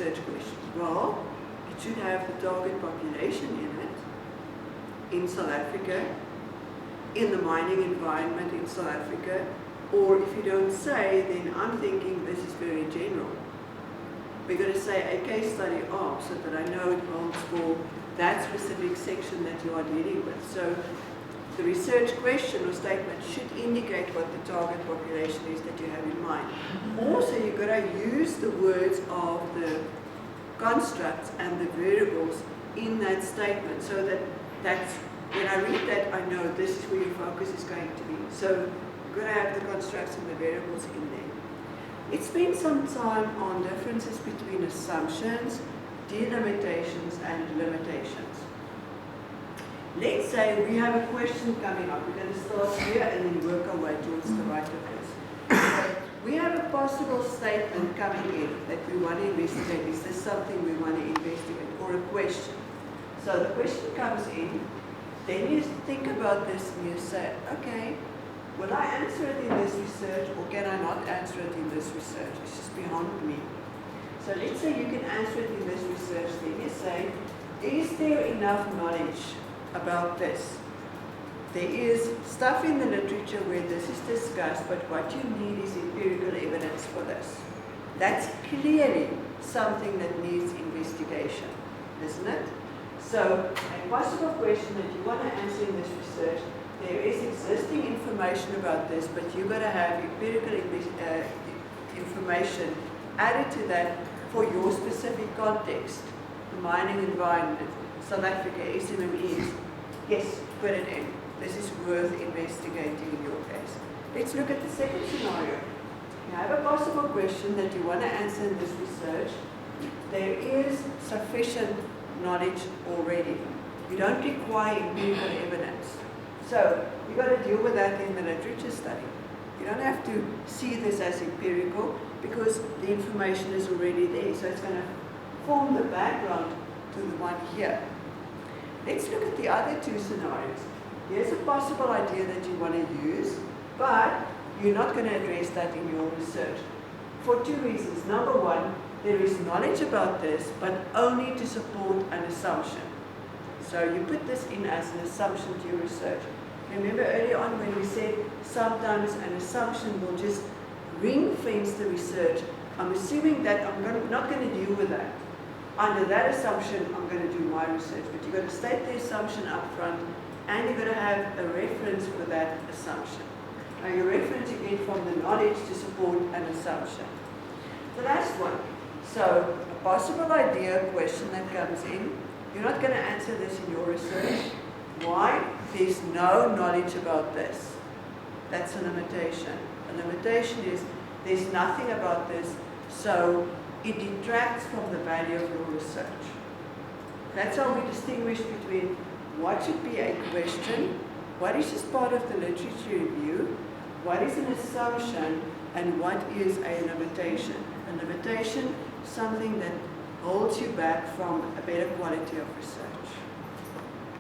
research question? Well, it should have the target population in it, in South Africa, in the mining environment in South Africa, or if you don't say, then I'm thinking this is very general. We're going to say a case study of, so that I know it holds for that specific section that you are dealing with. So the research question or statement should indicate what the target population is that you have in mind. Also, you've got to use the words of the constructs and the variables in that statement, so that when I read that, I know this is where your focus is going to be. So you've got to have the constructs and the variables in there. Let's spend some time on differences between assumptions, delimitations, and limitations. Let's say we have a question coming up. We're going to start here and then work our way towards the right of this. So we have a possible statement coming in that we want to investigate. Is this something we want to investigate? Or a question. So the question comes in, then you think about this and you say, okay, will I answer it in this research or can I not answer it in this research? It's just beyond me. So let's say you can answer it in this research. Then you say, is there enough knowledge about this? There is stuff in the literature where this is discussed, but what you need is empirical evidence for this. That's clearly something that needs investigation, isn't it? So a possible question that you want to answer in this research, there is existing information about this, but you've got to have empirical information added to that for your specific context. The mining environment, South Africa, SMMEs. Yes, put it in. This is worth investigating in your case. Let's look at the second scenario. You have a possible question that you want to answer in this research. There is sufficient knowledge already. You don't require empirical evidence. So you've got to deal with that in the literature study. You don't have to see this as empirical because the information is already there. So it's going to form the background to the one here. Let's look at the other two scenarios. Here's a possible idea that you want to use, but you're not going to address that in your research. For two reasons. Number one, there is knowledge about this, but only to support an assumption. So you put this in as an assumption to your research. Remember earlier on when we said sometimes an assumption will just ring-fence the research. I'm assuming that I'm not going to deal with that. Under that assumption, I'm going to do my research. But you've got to state the assumption up front, and you've got to have a reference for that assumption. Now your reference you get from the knowledge to support an assumption. The last one. So a possible idea question that comes in, you're not going to answer this in your research. Why? There's no knowledge about this. That's a limitation. A limitation is there's nothing about this, so it detracts from the value of your research. That's how we distinguish between what should be a question, what is just part of the literature review, what is an assumption, and what is a limitation. A limitation, something that holds you back from a better quality of research.